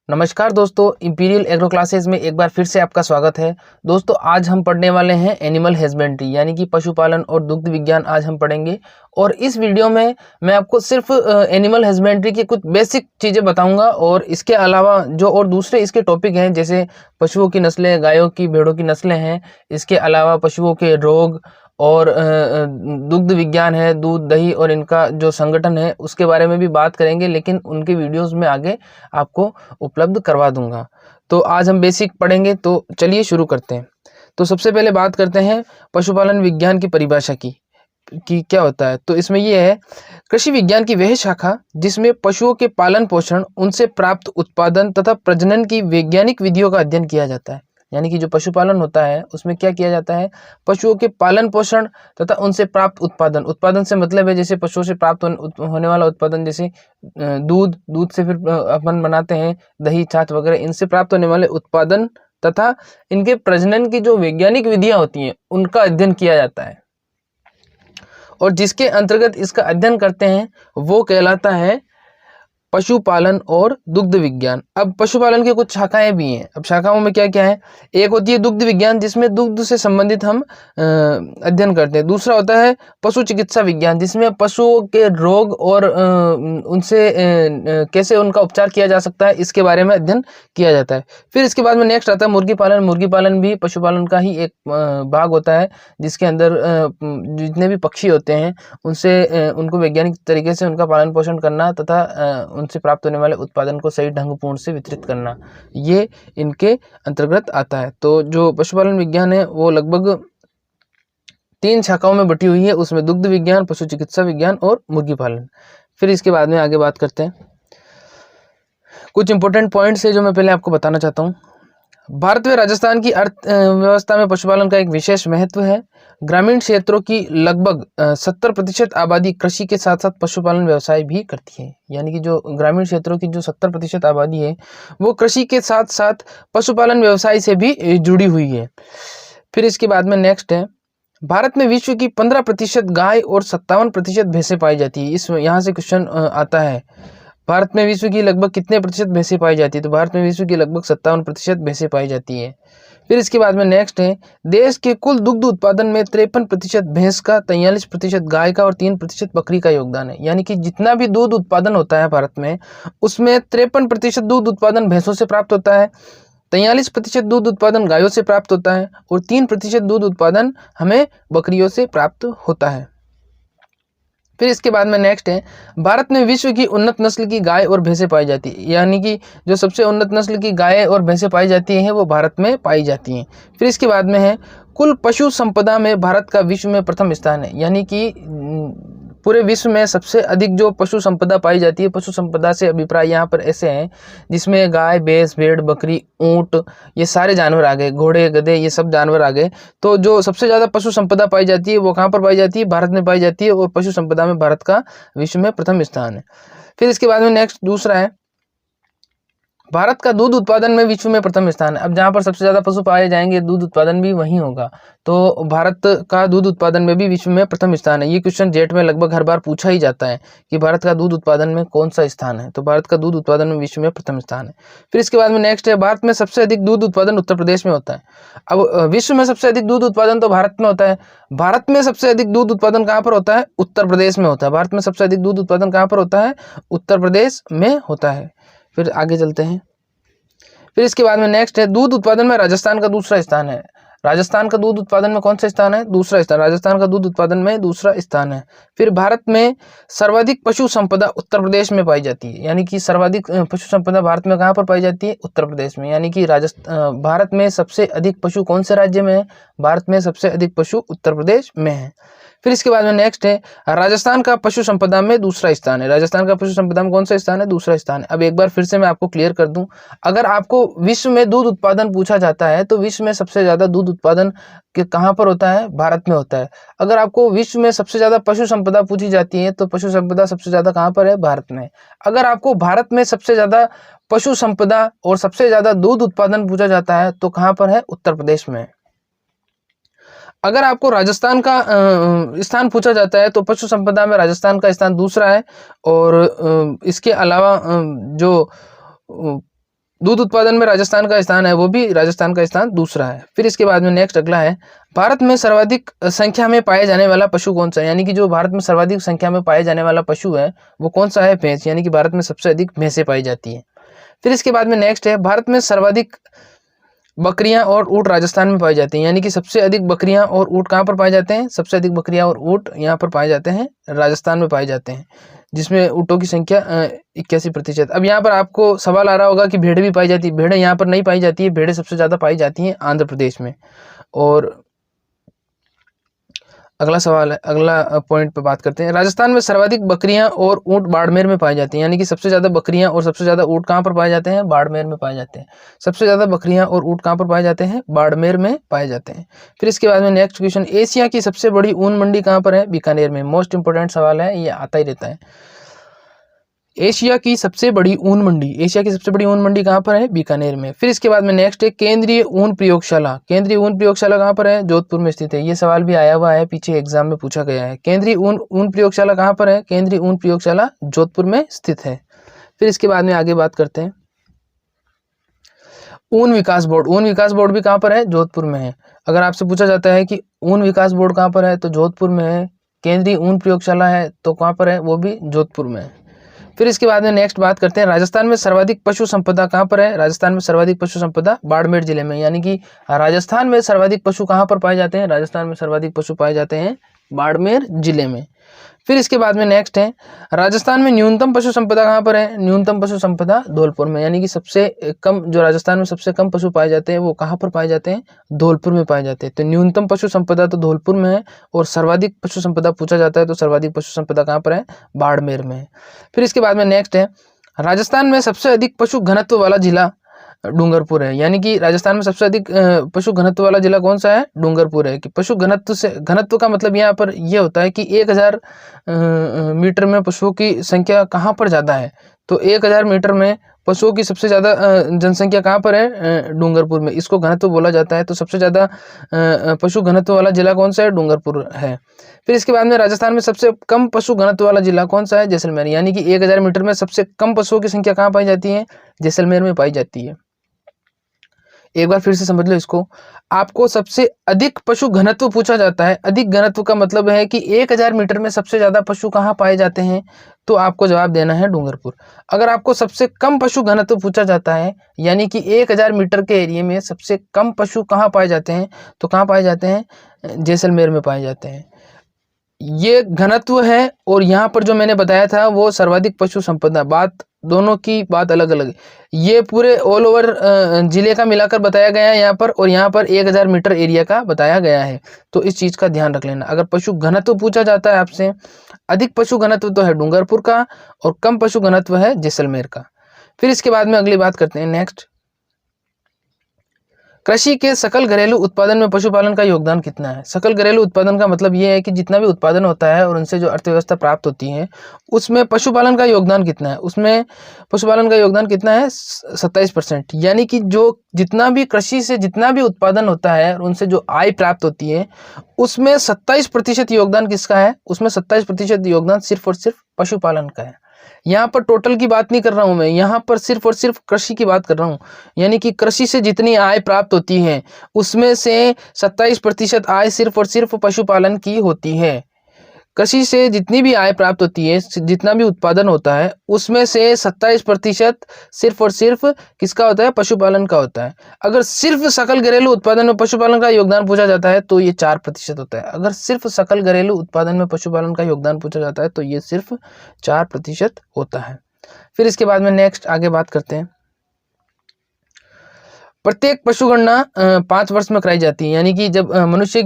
नमस्कार दोस्तों, imperial agro classes में एक बार फिर से आपका स्वागत है। दोस्तों आज हम पढ़ने वाले हैं एनिमल हस्बेंड्री यानी कि पशुपालन और दुग्ध विज्ञान आज हम पढ़ेंगे। और इस वीडियो में मैं आपको सिर्फ एनिमल हस्बेंड्री की कुछ बेसिक चीज़ें बताऊंगा और इसके अलावा जो और दूसरे इसके टॉपिक हैं जैसे पशुओं की नस्लें, गायों की, भेड़ों की नस्लें हैं, इसके अलावा पशुओं के रोग और दुग्ध विज्ञान है, दूध दही और इनका जो संगठन है उसके बारे में भी बात करेंगे, लेकिन उनके वीडियोस में आगे आपको उपलब्ध करवा दूंगा। तो आज हम बेसिक पढ़ेंगे, तो चलिए शुरू करते हैं। तो सबसे पहले बात करते हैं पशुपालन विज्ञान की परिभाषा की क्या होता है। तो इसमें यह है, कृषि विज्ञान की वह शाखा जिसमें पशुओं के पालन पोषण, उनसे प्राप्त उत्पादन तथा प्रजनन की वैज्ञानिक विधियों का अध्ययन किया जाता है। यानी कि जो पशुपालन होता है उसमें क्या किया जाता है, पशुओं के पालन पोषण तथा उनसे प्राप्त उत्पादन। उत्पादन से मतलब है जैसे पशुओं से प्राप्त होने वाला उत्पादन, जैसे दूध से फिर अपन बनाते हैं दही, छाछ वगैरह, इनसे प्राप्त होने वाले उत्पादन तथा इनके प्रजनन की जो वैज्ञानिक विधियां होती हैं उनका अध्ययन किया जाता है। और जिसके अंतर्गत इसका अध्ययन करते हैं वो कहलाता है पशुपालन और दुग्ध विज्ञान। अब पशुपालन की कुछ शाखाएं भी हैं। अब शाखाओं में क्या क्या है, एक होती है दुग्ध विज्ञान जिसमें दुग्ध से संबंधित हम अध्ययन करते हैं। दूसरा होता है पशु चिकित्सा विज्ञान जिसमें पशुओं के रोग और उनसे कैसे उनका उपचार किया जा सकता है इसके बारे में अध्ययन किया जाता है। फिर इसके बाद में नेक्स्ट आता है मुर्गी पालन। मुर्गी पालन भी पशुपालन का ही एक भाग होता है जिसके अंदर जितने भी पक्षी होते हैं उनसे उनको वैज्ञानिक तरीके से उनका पालन पोषण करना तथा उनसे प्राप्त होने वाले उत्पादन को सही ढंग पूर्ण से वितरित करना, ये इनके अंतर्गत आता है। तो जो पशुपालन विज्ञान है वो लगभग 3 शाखाओं में बटी हुई है, उसमें दुग्ध विज्ञान, पशु चिकित्सा विज्ञान और मुर्गी पालन। फिर इसके बाद में आगे बात करते हैं। कुछ इंपॉर्टेंट पॉइंट्स है जो मैं पहले आपको बताना चाहता हूँ। भारत व राजस्थान की अर्थव्यवस्था में पशुपालन का एक विशेष महत्व है। ग्रामीण क्षेत्रों की लगभग 70% आबादी कृषि के साथ साथ पशुपालन व्यवसाय भी करती है। यानी कि जो ग्रामीण क्षेत्रों की जो 70% आबादी है वो कृषि के साथ साथ पशुपालन व्यवसाय से भी जुड़ी हुई है। फिर इसके बाद में नेक्स्ट है, भारत में विश्व की 15% गाय और 57% भैंसें पाई जाती है। इस यहाँ से क्वेश्चन आता है, भारत में विश्व की लगभग कितने प्रतिशत भैंसें पाई जाती है, तो भारत में विश्व की लगभग 57% भैंसें पाई जाती है। फिर इसके बाद में नेक्स्ट है, देश के कुल दुग्ध उत्पादन में 53% भैंस का, 43% गाय का और 3% बकरी का योगदान है। यानी कि जितना भी दूध उत्पादन होता है भारत में उसमें 53% दूध उत्पादन भैंसों से प्राप्त होता है, 43% दूध उत्पादन गायों से प्राप्त होता है और 3% दूध उत्पादन हमें बकरियों से प्राप्त होता है। फिर इसके बाद में नेक्स्ट है, भारत में विश्व की उन्नत नस्ल की गाय और भैंसें पाई जाती है। यानी कि जो सबसे उन्नत नस्ल की गाय और भैंसें पाई जाती हैं वो भारत में पाई जाती हैं। फिर इसके बाद में है, कुल पशु संपदा में भारत का विश्व में प्रथम स्थान है। यानी कि पूरे विश्व में सबसे अधिक जो पशु संपदा पाई जाती है, पशु संपदा से अभिप्राय यहाँ पर ऐसे हैं जिसमें गाय, भैंस, भेड़, बकरी, ऊंट, ये सारे जानवर आ गए, घोड़े, गधे, ये सब जानवर आ गए। तो जो सबसे ज़्यादा पशु संपदा पाई जाती है वो कहाँ पर पाई जाती है, भारत में पाई जाती है और पशु संपदा में भारत का विश्व में प्रथम स्थान है। फिर इसके बाद में नेक्स्ट दूसरा है, भारत का दूध उत्पादन में विश्व में प्रथम स्थान है। अब जहाँ पर सबसे ज़्यादा पशु पाए जाएंगे दूध उत्पादन भी वहीं होगा, तो भारत का दूध उत्पादन में भी विश्व में प्रथम स्थान है। ये क्वेश्चन जेट में लगभग हर बार पूछा ही जाता है कि भारत का दूध उत्पादन में कौन सा स्थान है, तो भारत का दूध उत्पादन में विश्व में प्रथम स्थान है। फिर इसके बाद में नेक्स्ट है, भारत में सबसे अधिक दूध उत्पादन उत्तर प्रदेश में होता है। अब विश्व में सबसे अधिक दूध उत्पादन तो भारत में होता है, भारत में सबसे अधिक दूध उत्पादन कहाँ पर होता है, उत्तर प्रदेश में होता है। भारत में सबसे अधिक दूध उत्पादन कहाँ पर होता है, उत्तर प्रदेश में होता है। फिर आगे चलते हैं। फिर इसके बाद में नेक्स्ट है, दूध उत्पादन में राजस्थान का दूसरा स्थान है। राजस्थान का दूध उत्पादन में कौन सा स्थान है, दूसरा स्थान। राजस्थान का दूध उत्पादन में दूसरा स्थान है। फिर भारत में सर्वाधिक पशु संपदा उत्तर प्रदेश में पाई जाती है। यानी कि सर्वाधिक पशु संपदा भारत में कहाँ पर पाई जाती है, उत्तर प्रदेश में। यानी कि भारत में सबसे अधिक पशु कौन से राज्य में है, भारत में सबसे अधिक पशु उत्तर प्रदेश में है। फिर इसके बाद में नेक्स्ट है, राजस्थान का पशु संपदा में दूसरा स्थान है। राजस्थान का पशु संपदा में कौन सा स्थान है, दूसरा स्थान है। अब एक बार फिर से मैं आपको क्लियर कर दूं, अगर आपको विश्व में दूध उत्पादन पूछा जाता है तो विश्व में सबसे ज्यादा दूध उत्पादन कहाँ पर होता है, भारत में होता है। अगर आपको विश्व में सबसे ज्यादा पशु संपदा पूछी जाती है तो पशु संपदा सबसे ज्यादा कहाँ पर है, भारत में। अगर आपको भारत में सबसे ज्यादा पशु संपदा और सबसे ज्यादा दूध उत्पादन पूछा जाता है तो कहाँ पर है, उत्तर प्रदेश में। अगर आपको राजस्थान का स्थान पूछा जाता है तो पशु संपदा में राजस्थान का स्थान दूसरा है। और इसके अलावा जो दूध उत्पादन में राजस्थान का स्थान है, वो भी राजस्थान का स्थान दूसरा है। फिर इसके बाद में नेक्स्ट अगला है, भारत में सर्वाधिक संख्या में पाए जाने वाला पशु कौन सा है, यानी कि जो भारत में सर्वाधिक संख्या में पाए जाने वाला पशु है वो कौन सा है, भैंस, यानी कि भारत में सबसे अधिक भैंसें पाई जाती है। फिर इसके बाद में नेक्स्ट है, भारत में सर्वाधिक बकरियां और ऊंट राजस्थान में पाई जाती हैं, यानी कि सबसे अधिक बकरियां और ऊंट कहाँ पर पाए जाते हैं, सबसे अधिक बकरियां और ऊंट यहाँ पर पाए जाते हैं, राजस्थान में पाए जाते हैं, जिसमें ऊँटों की संख्या 81%। अब यहाँ पर आपको सवाल आ रहा होगा कि भेड़ें भी पाई जाती है, भेड़ें यहाँ पर नहीं पाई जाती है, भेड़ें सबसे ज़्यादा पाई जाती हैं आंध्र प्रदेश में। और अगला सवाल है, अगला पॉइंट पे बात करते हैं, राजस्थान में सर्वाधिक बकरियां और ऊंट बाड़मेर में पाई जाती हैं, यानी कि सबसे ज़्यादा बकरियां और सबसे ज़्यादा ऊंट कहाँ पर पाए जाते हैं, बाड़मेर में पाए जाते हैं। सबसे ज़्यादा बकरियां और ऊंट कहाँ पर पाए जाते हैं, बाड़मेर में पाए जाते हैं। फिर इसके बाद में नेक्स्ट क्वेश्चन, एशिया की सबसे बड़ी ऊन मंडी कहाँ पर है, बीकानेर में। मोस्ट इंपोर्टेंट सवाल है, ये आता ही रहता है। एशिया की सबसे बड़ी ऊन मंडी, एशिया की सबसे बड़ी ऊन मंडी कहाँ पर है, बीकानेर में। फिर इसके बाद में नेक्स्ट है, केंद्रीय ऊन प्रयोगशाला, केंद्रीय ऊन प्रयोगशाला कहाँ पर है, जोधपुर में स्थित है। ये सवाल भी आया हुआ है, पीछे एग्जाम में पूछा गया है। केंद्रीय ऊन प्रयोगशाला कहाँ पर है, केंद्रीय ऊन प्रयोगशाला जोधपुर में स्थित है। फिर इसके बाद में आगे बात करते हैं, ऊन विकास बोर्ड, ऊन विकास बोर्ड भी कहाँ पर है, जोधपुर में है। अगर आपसे पूछा जाता है कि ऊन विकास बोर्ड कहाँ पर है, तो जोधपुर में है। केंद्रीय ऊन प्रयोगशाला है तो कहाँ पर है, वो भी जोधपुर में है। फिर इसके बाद में नेक्स्ट बात करते हैं, राजस्थान में सर्वाधिक पशु संपदा कहाँ पर है, राजस्थान में सर्वाधिक पशु संपदा बाड़मेर जिले में, यानी कि राजस्थान में सर्वाधिक पशु कहाँ पर पाए जाते हैं, राजस्थान में सर्वाधिक पशु पाए जाते हैं बाड़मेर जिले में। फिर इसके बाद में नेक्स्ट है, राजस्थान में न्यूनतम पशु संपदा कहाँ पर है, न्यूनतम पशु संपदा धौलपुर में, यानी कि सबसे कम, जो राजस्थान में सबसे कम पशु पाए जाते हैं वो कहाँ पर पाए जाते हैं, धौलपुर में पाए जाते हैं। तो न्यूनतम पशु संपदा तो धौलपुर में है, और सर्वाधिक पशु संपदा पूछा जाता है तो सर्वाधिक पशु संपदा कहाँ पर है, बाड़मेर में है। फिर इसके बाद में नेक्स्ट है, राजस्थान में सबसे अधिक पशु घनत्व वाला जिला डूंगरपुर है, यानी कि राजस्थान में सबसे अधिक पशु घनत्व वाला जिला कौन सा है, डूंगरपुर है। कि पशु घनत्व से, घनत्व का मतलब यहाँ पर यह होता है कि 1000 मीटर में पशुओं की संख्या कहाँ पर ज़्यादा है, तो 1000 मीटर में पशुओं की सबसे ज़्यादा जनसंख्या कहाँ पर है, डूंगरपुर में, इसको घनत्व बोला जाता है। तो सबसे ज़्यादा पशु घनत्व वाला जिला कौन सा है, डूंगरपुर है। फिर इसके बाद में राजस्थान में सबसे कम पशु घनत्व वाला जिला कौन सा है, जैसलमेर, यानी कि 1000 मीटर में सबसे कम पशुओं की संख्या कहाँ पाई जाती है, जैसलमेर में पाई जाती है। एक बार फिर से समझ लो इसको, आपको सबसे अधिक पशु घनत्व पूछा जाता है, अधिक घनत्व का मतलब है कि 1000 मीटर में सबसे ज्यादा पशु कहाँ पाए जाते हैं, तो आपको जवाब देना है डूंगरपुर। अगर आपको सबसे कम पशु घनत्व पूछा जाता है, यानी कि 1000 मीटर के एरिया में सबसे कम पशु कहाँ पाए जाते हैं, तो कहाँ पाए जाते हैं, जैसलमेर में पाए जाते हैं। ये घनत्व है, और यहाँ पर जो मैंने बताया था वो सर्वाधिक पशु संपदा, बात दोनों की बात अलग अलग है। ये पूरे ऑल ओवर जिले का मिलाकर बताया गया है यहाँ पर, और यहाँ पर 1000 मीटर एरिया का बताया गया है। तो इस चीज़ का ध्यान रख लेना। अगर पशु घनत्व पूछा जाता है आपसे, अधिक पशु घनत्व तो है डूंगरपुर का, और कम पशु घनत्व है जैसलमेर का। फिर इसके बाद में अगली बात करते हैं, नेक्स्ट, कृषि के सकल घरेलू उत्पादन में पशुपालन का योगदान कितना है। सकल घरेलू उत्पादन का मतलब ये है कि जितना भी उत्पादन होता है और उनसे जो अर्थव्यवस्था प्राप्त होती है, उसमें पशुपालन का योगदान कितना है। उसमें पशुपालन का योगदान कितना है, 27%, यानी कि जो जितना भी कृषि से जितना भी उत्पादन होता है और उनसे जो आय प्राप्त होती है, उसमें 27% योगदान किसका है, उसमें 27% योगदान सिर्फ और सिर्फ पशुपालन का है। यहाँ पर टोटल की बात नहीं कर रहा हूँ मैं, यहाँ पर सिर्फ और सिर्फ कृषि की बात कर रहा हूँ। यानी कि कृषि से जितनी आय प्राप्त होती है उसमें से 27% आय सिर्फ और सिर्फ पशुपालन की होती है। कृषि से जितनी भी आय प्राप्त होती है, जितना भी उत्पादन होता है, उसमें से 27% सिर्फ और सिर्फ किसका होता है, पशुपालन का होता है। अगर सिर्फ सकल घरेलू उत्पादन में पशुपालन का योगदान पूछा जाता है तो ये 4% होता है। अगर सिर्फ सकल घरेलू उत्पादन में पशुपालन का योगदान पूछा जाता है तो ये सिर्फ 4% होता है। फिर इसके बाद में नेक्स्ट आगे बात करते हैं, प्रत्येक पशुगणना 5 वर्ष में कराई जाती है। यानी कि जब मनुष्य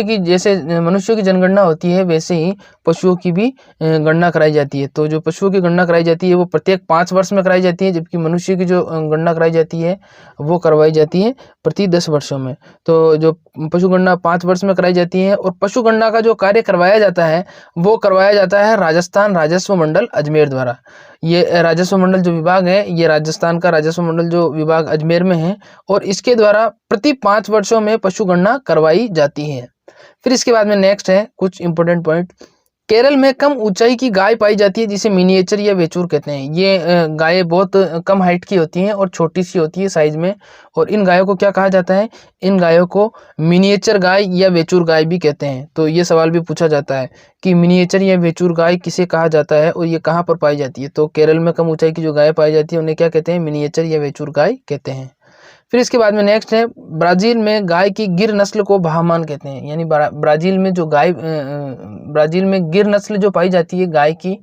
की जैसे मनुष्यों की जनगणना होती है, वैसे ही पशुओं की भी गणना कराई जाती है। तो जो पशुओं की गणना कराई जाती है वो प्रत्येक 5 वर्ष में कराई जाती है, जबकि मनुष्य की जो गणना कराई जाती है वो करवाई जाती है प्रति 10 वर्षों में। तो जो पशु गणना 5 वर्ष में कराई जाती है, और पशु गणना का जो कार्य करवाया जाता है वो करवाया जाता है राजस्थान राजस्व मंडल अजमेर द्वारा। ये राजस्व मंडल जो विभाग है, ये राजस्थान का राजस्व मंडल जो विभाग अजमेर में है, और इसके द्वारा प्रति 5 वर्षों में पशु गणना करवाई जाती है। फिर इसके बाद में नेक्स्ट है कुछ इंपॉर्टेंट पॉइंट, केरल में कम ऊंचाई की गाय पाई जाती है जिसे मिनिएचर या वेचूर कहते हैं। ये गायें बहुत कम हाइट की होती हैं और छोटी सी होती है साइज में, और इन गायों को क्या कहा जाता है? इन गायों को मिनिएचर गाय या वेचूर गाय भी कहते हैं। तो ये सवाल भी पूछा जाता है कि मिनिएचर या वेचूर गाय किसे कहा जाता है और ये कहाँ पर पाई जाती है? तो केरल में कम ऊंचाई की जो गाय पाई जाती है उन्हें क्या कहते हैं? मिनिएचर या वेचूर गाय कहते हैं। फिर इसके बाद में नेक्स्ट है, ब्राजील में गाय की गिर नस्ल को ब्राह्मण कहते हैं। यानी ब्राजील में जो गाय ब्राजील में गिर नस्ल जो पाई जाती है गाय की,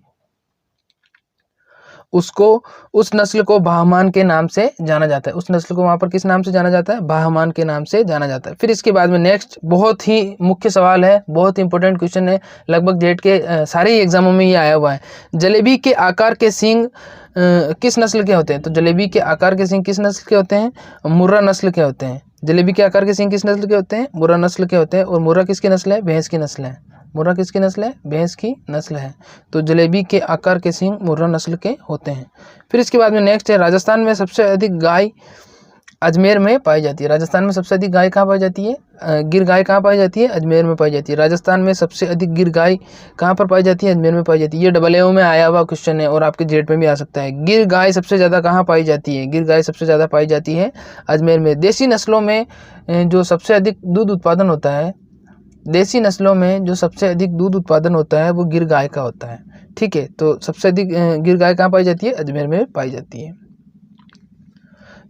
उसको उस नस्ल को ब्राह्मण के नाम से जाना जाता है। उस नस्ल को वहां पर किस नाम से जाना जाता है? ब्राह्मण के नाम से जाना जाता है। फिर इसके बाद में नेक्स्ट बहुत ही मुख्य सवाल है, बहुत इंपॉर्टेंट क्वेश्चन है, लगभग जेट के सारे ही एग्जामों में ये आया हुआ है। जलेबी के आकार के सींग किस नस्ल के होते हैं? तो जलेबी के आकार के सींग किस नस्ल के होते हैं? मुर्रा नस्ल के होते हैं। जलेबी के आकार के सींग किस नस्ल के होते हैं? मुर्रा नस्ल के होते हैं। और मुर्रा किसकी नस्ल है? भैंस की नस्ल है। मुर्रा किसकी नस्ल है? भैंस की नस्ल है। तो जलेबी के आकार के सींग मुर्रा नस्ल के होते हैं। फिर इसके बाद में नेक्स्ट है, राजस्थान में सबसे अधिक गाय अजमेर में पाई जाती है। राजस्थान में सबसे अधिक गाय कहाँ पाई जाती है? गिर गाय कहाँ पाई जाती है? अजमेर में पाई जाती है। राजस्थान में सबसे अधिक गिर गाय कहाँ पर पाई जाती है? अजमेर में पाई जाती है। ये AA में आया हुआ क्वेश्चन है और आपके जेट में भी आ सकता है। गिर गाय सबसे ज़्यादा कहाँ पाई जाती है? गिर गाय सबसे ज़्यादा पाई जाती है अजमेर में। देसी नस्लों में जो सबसे अधिक दूध उत्पादन होता है, देसी नस्लों में जो सबसे अधिक दूध उत्पादन होता है वो गिर गाय का होता है। ठीक है, तो सबसे अधिक गिर गाय कहाँ पाई जाती है? अजमेर में पाई जाती है।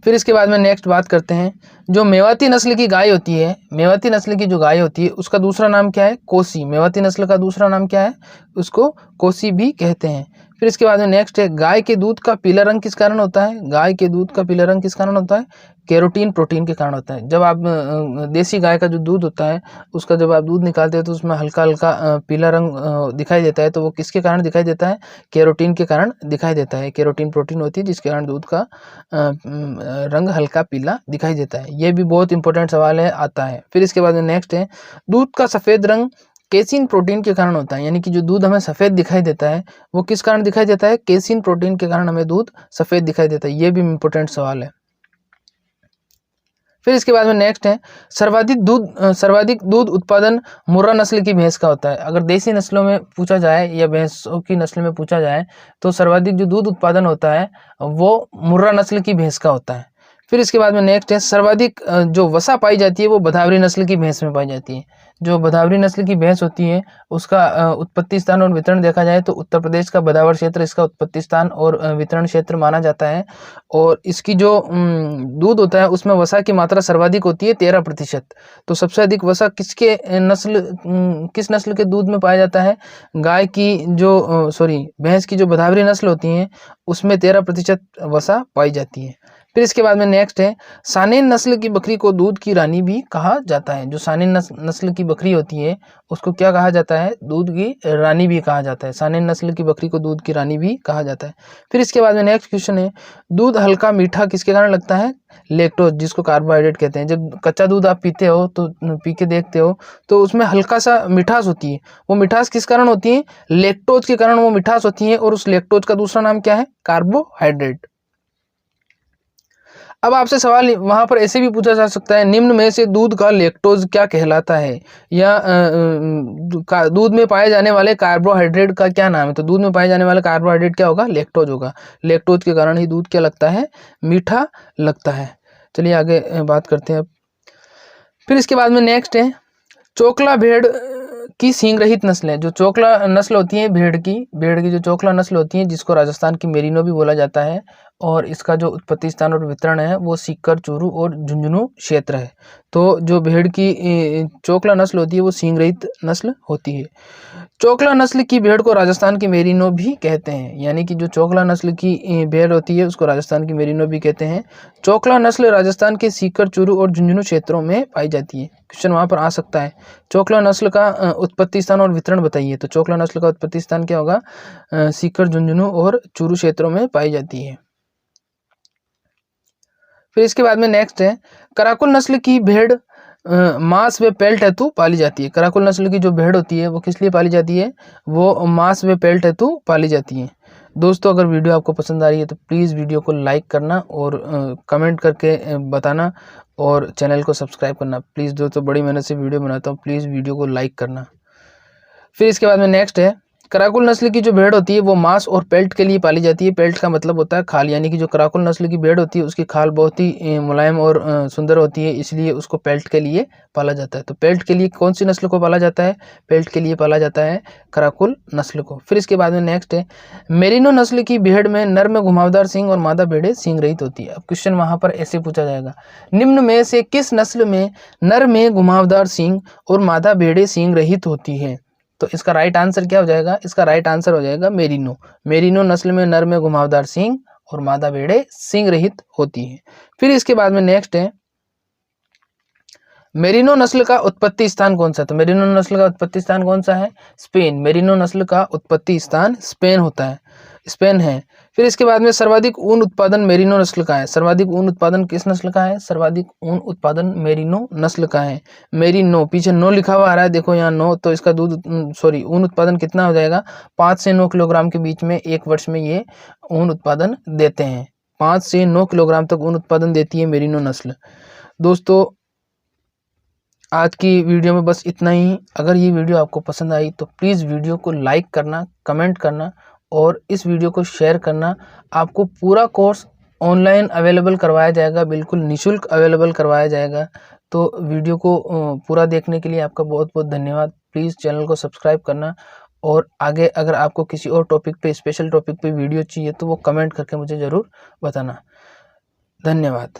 फिर इसके बाद में नेक्स्ट बात करते हैं, जो मेवाती नस्ल की गाय होती है, मेवाती नस्ल की जो गाय होती है उसका दूसरा नाम क्या है? कोसी। मेवाती नस्ल का दूसरा नाम क्या है? उसको कोसी भी कहते हैं। फिर इसके बाद में नेक्स्ट है, गाय के दूध का पीला रंग किस कारण होता है? गाय के दूध का पीला रंग किस कारण होता है? कैरोटीन प्रोटीन के कारण होता है। जब आप देसी गाय का जो दूध होता है उसका जब आप दूध निकालते हो तो उसमें हल्का हल्का पीला रंग दिखाई देता है। तो वो किसके कारण दिखाई देता है? कैरोटीन के कारण दिखाई देता है। कैरोटीन प्रोटीन होती है जिसके कारण दूध का रंग हल्का पीला दिखाई देता है। ये भी बहुत इंपॉर्टेंट सवाल है, आता है। फिर इसके बाद में नेक्स्ट है, दूध का सफ़ेद रंग केसिन प्रोटीन के कारण होता है। यानी कि जो दूध हमें सफ़ेद दिखाई देता है वो किस कारण दिखाई देता है? केसिन प्रोटीन के कारण हमें दूध सफ़ेद दिखाई देता है। ये भी इंपॉर्टेंट सवाल है। फिर इसके बाद में नेक्स्ट है, सर्वाधिक दूध उत्पादन मुर्रा नस्ल की भैंस का होता है। अगर देसी नस्लों में पूछा जाए या भैंसों की नस्ल में पूछा जाए तो सर्वाधिक जो दूध उत्पादन होता है वो मुर्रा नस्ल की भैंस का होता है। फिर इसके बाद में नेक्स्ट है, सर्वाधिक जो वसा पाई जाती है वो भदावरी नस्ल की भैंस में पाई जाती है। जो भदावरी नस्ल की भैंस होती है उसका उत्पत्ति स्थान और वितरण देखा जाए तो उत्तर प्रदेश का भदावर क्षेत्र इसका उत्पत्ति स्थान और वितरण क्षेत्र माना जाता है। और इसकी जो दूध होता है उसमें वसा की मात्रा सर्वाधिक होती है 13%। तो सबसे अधिक वसा किस नस्ल के दूध में पाया जाता है? गाय की जो भैंस की जो भदावरी नस्ल होती है उसमें 13% वसा पाई जाती है। फिर इसके बाद में नेक्स्ट है, सानेन नस्ल की बकरी को दूध की रानी भी कहा जाता है। जो सानेन नस्ल की बकरी होती है उसको क्या कहा जाता है? दूध की रानी भी कहा जाता है। सानेन नस्ल की बकरी को दूध की रानी भी कहा जाता है। फिर इसके बाद में नेक्स्ट क्वेश्चन है, दूध हल्का मीठा किसके कारण लगता है? लैक्टोज, जिसको कार्बोहाइड्रेट कहते हैं। जब कच्चा दूध आप पीते हो तो पी के देखते हो तो उसमें हल्का सा मिठास होती है। वो मिठास किस कारण होती है? लैक्टोज के कारण वो मिठास होती है। और उस लैक्टोज का दूसरा नाम क्या है? कार्बोहाइड्रेट। अब आपसे सवाल वहां पर ऐसे भी पूछा जा सकता है, निम्न में से दूध का लैक्टोज क्या कहलाता है? या दूध में पाए जाने वाले कार्बोहाइड्रेट का क्या नाम है? तो दूध में पाए जाने वाला कार्बोहाइड्रेट क्या होगा? लैक्टोज होगा। लैक्टोज के कारण ही दूध क्या लगता है? मीठा लगता है। चलिए आगे बात करते हैं अब। फिर इसके बाद में नेक्स्ट है, चोकला भेड़ की सींग रहित नस्ल है। जो चोकला नस्ल होती है भेड़ की जो चोकला नस्ल होती है जिसको राजस्थान की मेरिनो भी बोला जाता है, और इसका जो उत्पत्ति स्थान और वितरण है वो सीकर, चूरू और झुंझुनू क्षेत्र है। तो जो भेड़ की चोकला नस्ल होती है वो सींग रहित नस्ल होती है। चोकला नस्ल की भेड़ को राजस्थान की मेरिनो भी कहते हैं। यानी कि जो चोकला नस्ल की भेड़ होती है उसको राजस्थान की मेरिनो भी कहते हैं। चोकला नस्ल राजस्थान के सीकर, चूरू और झुंझुनू क्षेत्रों में पाई जाती है। क्वेश्चन वहां पर आ सकता है, चोकला नस्ल का उत्पत्ति स्थान और वितरण बताइए। तो चोकला नस्ल का उत्पत्ति स्थान क्या होगा? सीकर, झुंझुनू और चूरू क्षेत्रों में पाई जाती है। फिर इसके बाद में नेक्स्ट है, कराकुल नस्ल की भेड़ मांस व पेल्ट हेतु पाली जाती है। कराकुल नस्ल की जो भेड़ होती है वो किस लिए पाली जाती है? वो मांस व पेल्ट हेतु पाली जाती है। दोस्तों, अगर वीडियो आपको पसंद आ रही है तो प्लीज़ वीडियो को लाइक करना और कमेंट करके बताना और चैनल को सब्सक्राइब करना प्लीज़। दोस्तों, बड़ी मेहनत से वीडियो बनाता हूँ, प्लीज़ वीडियो को लाइक करना। फिर इसके बाद में नेक्स्ट है, कराकुल नस्ल की जो भेड़ होती है वो मांस और पेल्ट के लिए पाली जाती है। पेल्ट का मतलब होता है खाल, यानी कि जो कराकुल नस्ल की भेड़ होती है उसकी खाल बहुत ही मुलायम और सुंदर होती है, इसलिए उसको पेल्ट के लिए पाला जाता है। तो पेल्ट के लिए कौन सी नस्ल को पाला जाता है? पेल्ट के लिए पाला जाता है कराकुल नस्ल को। फिर इसके बाद में नेक्स्ट है, मेरिनो नस्ल की भेड़ में नर में घुमावदार सींग और मादा भेड़ें सींग रहित होती है। अब क्वेश्चन वहां पर ऐसे पूछा जाएगा, निम्न में से किस नस्ल में नर में घुमावदार सींग और मादा भेड़ें सींग रहित होती है? तो इसका राइट आंसर क्या हो जाएगा? इसका राइट आंसर हो जाएगा मेरिनो। मेरिनो नस्ल में नर में घुमावदार सींग और मादा भेड़ें सींग रहित होती है। फिर इसके बाद में नेक्स्ट है, मेरिनो नस्ल का उत्पत्ति स्थान कौन सा? तो मेरिनो नस्ल का उत्पत्ति स्थान कौन सा है? स्पेन। मेरिनो नस्ल का उत्पत्ति स्थान स्पेन होता है, स्पेन है। फिर इसके बाद में सर्वाधिक ऊन उत्पादन मेरिनो नस्ल का है। सर्वाधिक ऊन उत्पादन किस नस्ल का है? सर्वाधिक ऊन उत्पादन मेरिनो नस्ल का है। मेरिनो, पीछे 9 लिखा हुआ आ रहा है, देखो यहाँ 9, तो इसका ऊन उत्पादन कितना हो जाएगा? 5 से 9 किलोग्राम के बीच में एक वर्ष में ये ऊन उत्पादन देते हैं। 5 से 9 किलोग्राम तक ऊन उत्पादन देती है मेरिनो नस्ल। दोस्तों आज की वीडियो में बस इतना ही। अगर ये वीडियो आपको पसंद आई तो प्लीज़ वीडियो को लाइक करना, कमेंट करना और इस वीडियो को शेयर करना। आपको पूरा कोर्स ऑनलाइन अवेलेबल करवाया जाएगा, बिल्कुल निःशुल्क अवेलेबल करवाया जाएगा। तो वीडियो को पूरा देखने के लिए आपका बहुत बहुत धन्यवाद। प्लीज़ चैनल को सब्सक्राइब करना और आगे अगर आपको किसी और टॉपिक पे, स्पेशल टॉपिक पे वीडियो चाहिए तो वो कमेंट करके मुझे ज़रूर बताना। धन्यवाद।